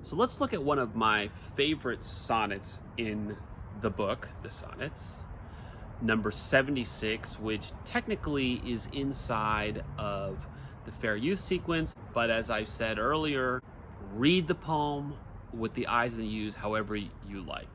So let's look at one of my favorite sonnets in the book, the Sonnets, number 76, which technically is inside of the Fair Youth sequence, but as I said earlier, read the poem with the eyes of the muse however you like.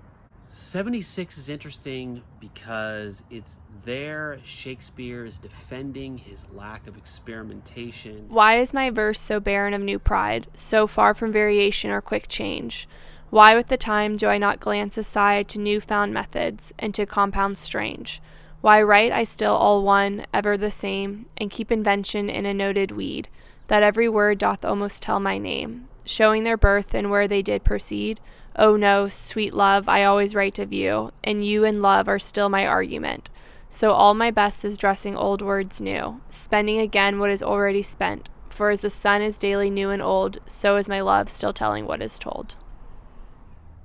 76 is interesting because it's there Shakespeare is defending his lack of experimentation. Why is my verse so barren of new pride, so far from variation or quick change? Why with the time do I not glance aside to new-found methods and to compounds strange? Why write I still all one, ever the same, and keep invention in a noted weed, that every word doth almost tell my name, showing their birth and where they did proceed? Oh no, sweet love, I always write of you, and you and love are still my argument. So all my best is dressing old words new, spending again what is already spent, for as the sun is daily new and old, so is my love still telling what is told.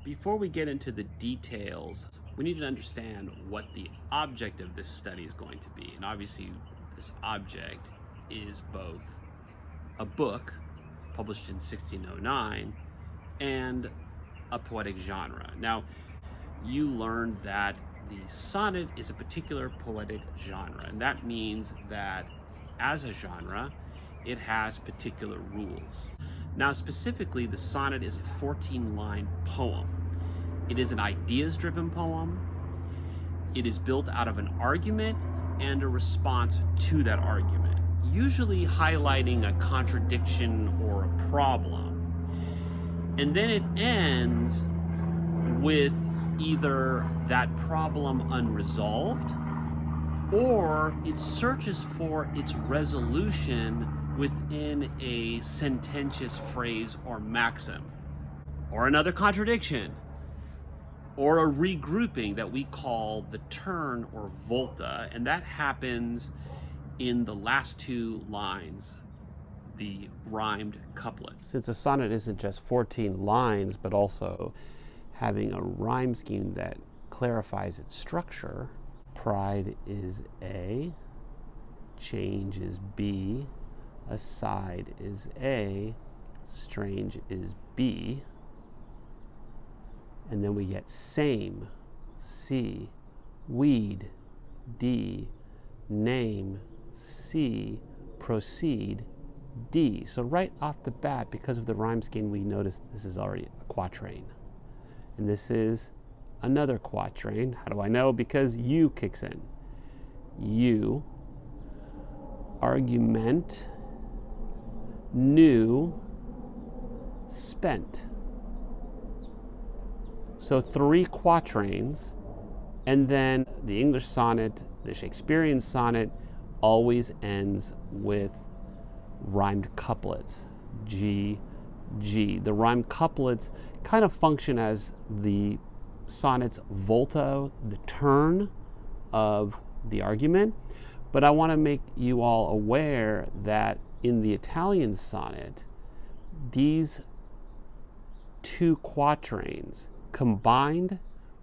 Before we get into the details, we need to understand what the object of this study is going to be. And obviously, this object is both a book published in 1609 and a poetic genre. Now, you learned that the sonnet is a particular poetic genre, and that means that as a genre, it has particular rules. Now, specifically, the sonnet is a 14-line poem. It is an ideas-driven poem. It is built out of an argument and a response to that argument, usually highlighting a contradiction or a problem. And then it ends with either that problem unresolved, or it searches for its resolution within a sententious phrase or maxim, or another contradiction, or a regrouping that we call the turn or volta, and that happens in the last two lines, the rhymed couplets. Since a sonnet isn't just 14 lines, but also having a rhyme scheme that clarifies its structure, pride is A, change is B, aside is A, strange is B, and then we get same, C, weed, D, name, C, proceed, D. So right off the bat, because of the rhyme scheme, we notice this is already a quatrain. And this is another quatrain. How do I know? Because U kicks in. U, argument, new, spent. So 3 quatrains, and then the English sonnet, the Shakespearean sonnet, always ends with rhymed couplets, G, G. The rhymed couplets kind of function as the sonnet's volta, the turn of the argument, but I want to make you all aware that in the Italian sonnet, these 2 quatrains combined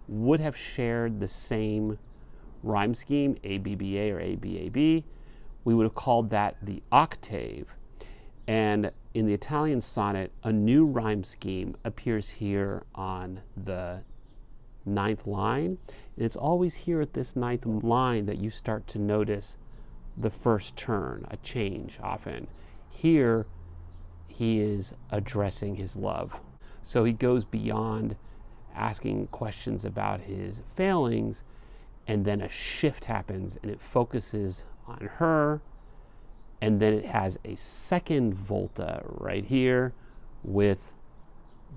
would have shared the same rhyme scheme, ABBA or ABAB. We would have called that the octave. And in the Italian sonnet, a new rhyme scheme appears here on the 9th line. And it's always here at this 9th line that you start to notice the first turn, a change often. Here, he is addressing his love. So he goes beyond asking questions about his failings, and then a shift happens and it focuses on her, and then it has a second volta right here with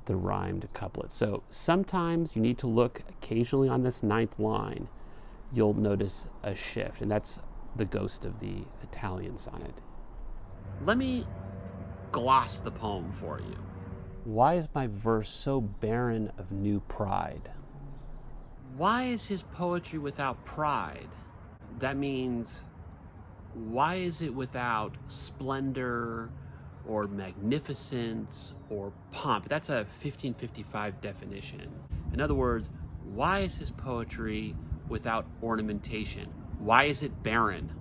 the rhymed couplet. So sometimes you need to look occasionally on this 9th line. You'll notice a shift, and that's the ghost of the Italian sonnet. Let me gloss the poem for you. Why is my verse so barren of new pride? Why is his poetry without pride? That means, why is it without splendor or magnificence or pomp? That's a 1555 definition. In other words, why is his poetry without ornamentation? Why is it barren?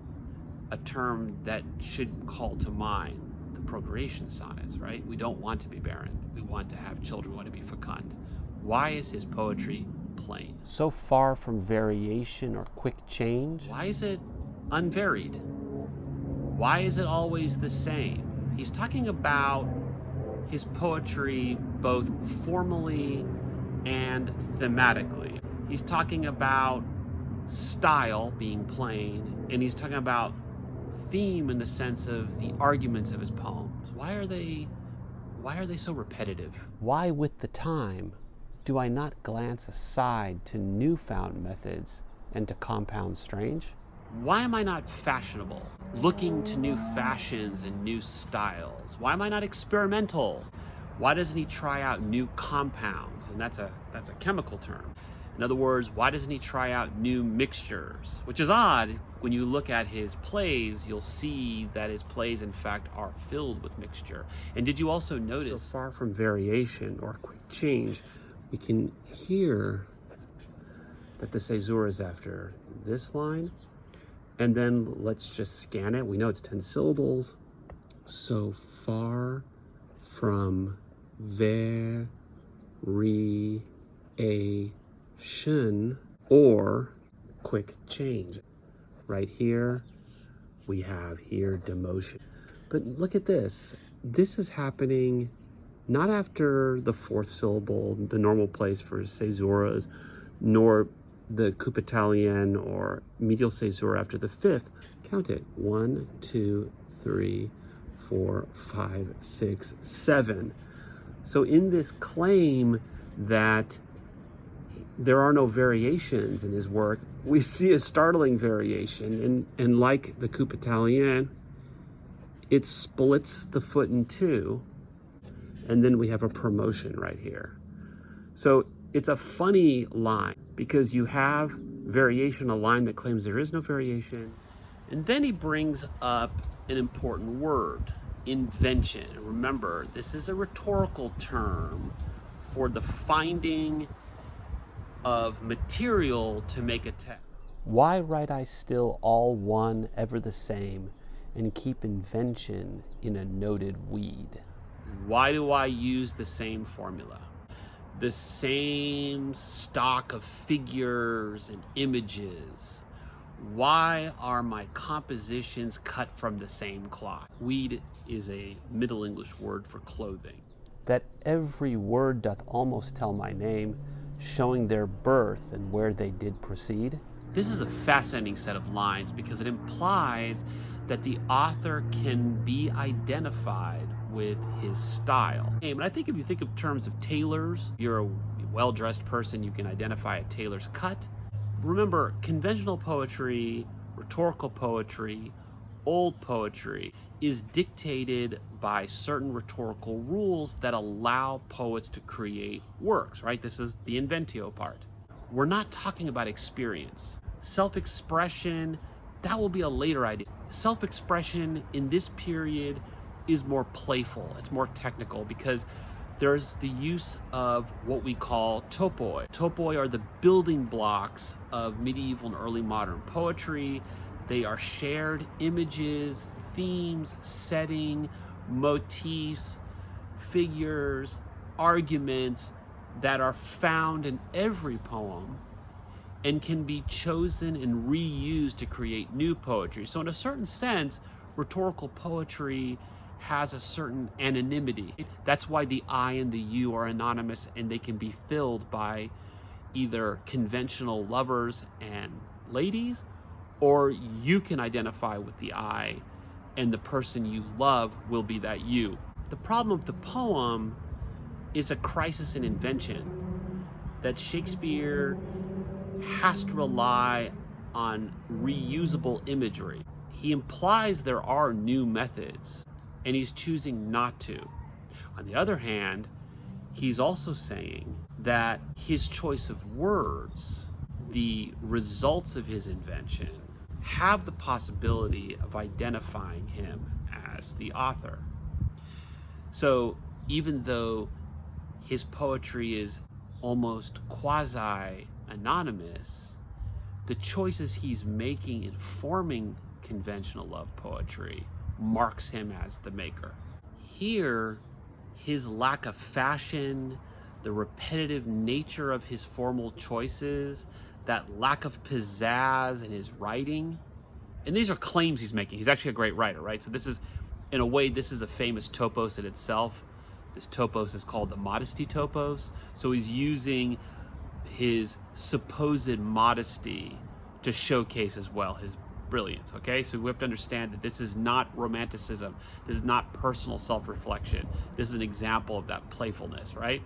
A term that should call to mind the procreation sonnets, right? We don't want to be barren. We want to have children, we want to be fecund. Why is his poetry plain? So far from variation or quick change? Why is it unvaried? Why is it always the same? He's talking about his poetry both formally and thematically. He's talking about style being plain, and he's talking about theme in the sense of the arguments of his poems. Why are they so repetitive? Why with the time do I not glance aside to newfound methods and to compound strange? Why am I not fashionable, looking to new fashions and new styles? Why am I not experimental? Why doesn't he try out new compounds? And that's a chemical term. In other words, why doesn't he try out new mixtures? Which is odd. When you look at his plays, you'll see that his plays, in fact, are filled with mixture. And did you also notice? So far from variation or quick change, we can hear that the caesura is after this line. And then let's just scan it. We know it's 10 syllables. So far from variation or quick change. Right here, we have here demotion. But look at this. This is happening not after the fourth syllable, the normal place for caesuras, nor the coup italien or medial caesura after the fifth. Count it. 1, 2, 3, 4, 5, 6, 7. So in this claim that there are no variations in his work, we see a startling variation. And like the coup italien, it splits the foot in two, and then we have a promotion right here. So it's a funny line because you have variation, a line that claims there is no variation. And then he brings up an important word, invention. Remember, this is a rhetorical term for the finding of material to make a text. Why write I still all one, ever the same, and keep invention in a noted weed? Why do I use the same formula? The same stock of figures and images? Why are my compositions cut from the same cloth? Weed is a Middle English word for clothing. That every word doth almost tell my name, showing their birth and where they did proceed. This is a fascinating set of lines because it implies that the author can be identified with his style. And I think if you think of terms of tailors, you're a well-dressed person, you can identify a tailor's cut. Remember, conventional poetry, rhetorical poetry, old poetry is dictated by certain rhetorical rules that allow poets to create works, right? This is the inventio part. We're not talking about experience. Self-expression, that will be a later idea. Self-expression in this period is more playful, it's more technical because there's the use of what we call topoi. Topoi are the building blocks of medieval and early modern poetry. They are shared images, themes, setting, motifs, figures, arguments that are found in every poem and can be chosen and reused to create new poetry. So in a certain sense, rhetorical poetry has a certain anonymity. That's why the I and the you are anonymous, and they can be filled by either conventional lovers and ladies, or you can identify with the I and the person you love will be that you. The problem of the poem is a crisis in invention, that Shakespeare has to rely on reusable imagery. He implies there are new methods, and he's choosing not to. On the other hand, he's also saying that his choice of words, the results of his invention, have the possibility of identifying him as the author. So even though his poetry is almost quasi-anonymous, the choices he's making in forming conventional love poetry marks him as the maker. Here, his lack of fashion, the repetitive nature of his formal choices, that lack of pizzazz in his writing, and these are claims he's making. He's actually a great writer, right? So this is, in a way, this is a famous topos in itself. This topos is called the modesty topos. So he's using his supposed modesty to showcase as well his brilliance, okay? So we have to understand that this is not romanticism. This is not personal self-reflection. This is an example of that playfulness, right?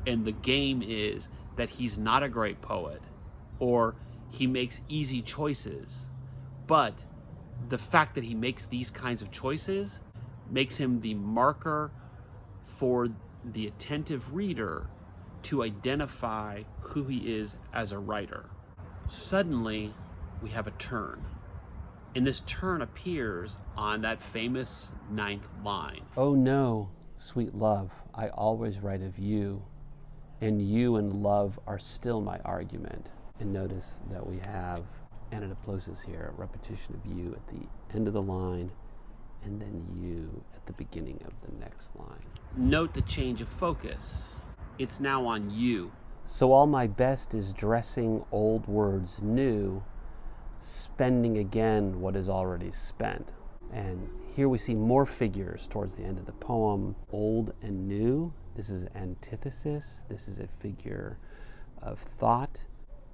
And the game is that he's not a great poet, or he makes easy choices, but the fact that he makes these kinds of choices makes him the marker for the attentive reader to identify who he is as a writer. Suddenly, we have a turn. And this turn appears on that famous 9th line. Oh no, sweet love, I always write of you, and you and love are still my argument. And notice that we have anadiplosis here, a repetition of you at the end of the line, and then you at the beginning of the next line. Note the change of focus. It's now on you. So all my best is dressing old words new, spending again what is already spent. And here we see more figures towards the end of the poem. Old and new, this is antithesis. This is a figure of thought,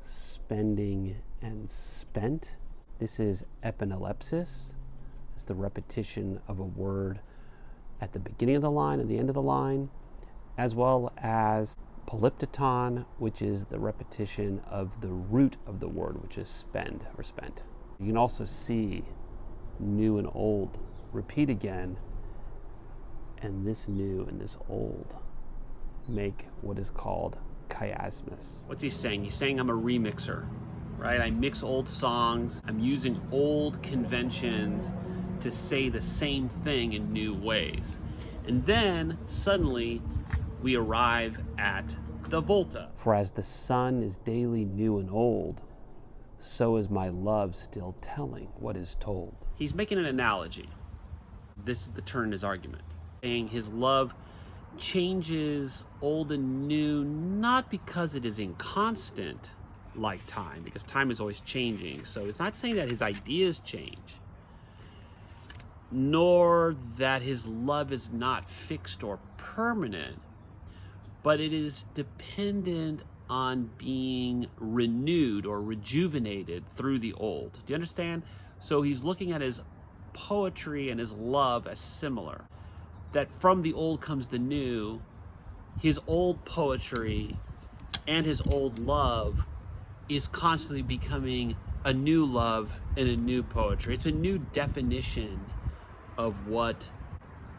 spending and spent. This is epinalepsis. It's the repetition of a word at the beginning of the line and the end of the line, as well as polyptoton, which is the repetition of the root of the word, which is spend or spent. You can also see new and old repeat again, and this new and this old make what is called chiasmus. What's he saying? He's saying I'm a remixer, right? I mix old songs. I'm using old conventions to say the same thing in new ways. And then suddenly we arrive at the volta. For as the sun is daily new and old, so is my love still telling what is told. He's making an analogy. This is the turn in his argument, saying his love changes old and new, not because it is inconstant like time, because time is always changing. So it's not saying that his ideas change, nor that his love is not fixed or permanent, but it is dependent on being renewed or rejuvenated through the old. Do you understand? So he's looking at his poetry and his love as similar. That from the old comes the new. His old poetry and his old love is constantly becoming a new love and a new poetry. It's a new definition of what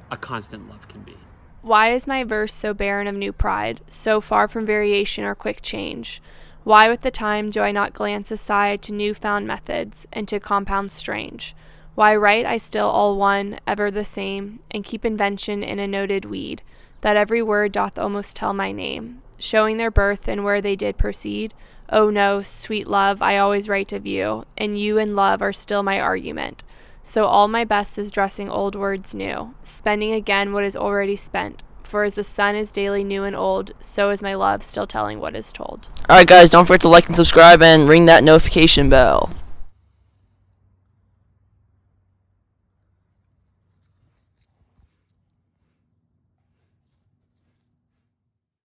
a constant love can be. Why is my verse so barren of new pride, so far from variation or quick change? Why with the time do I not glance aside to new-found methods, and to compounds strange? Why write I still all one, ever the same, and keep invention in a noted weed, that every word doth almost tell my name, showing their birth and where they did proceed? Oh no, sweet love, I always write of you, and you and love are still my argument. So all my best is dressing old words new, spending again what is already spent. For as the sun is daily new and old, so is my love still telling what is told. Alright guys, don't forget to like and subscribe and ring that notification bell.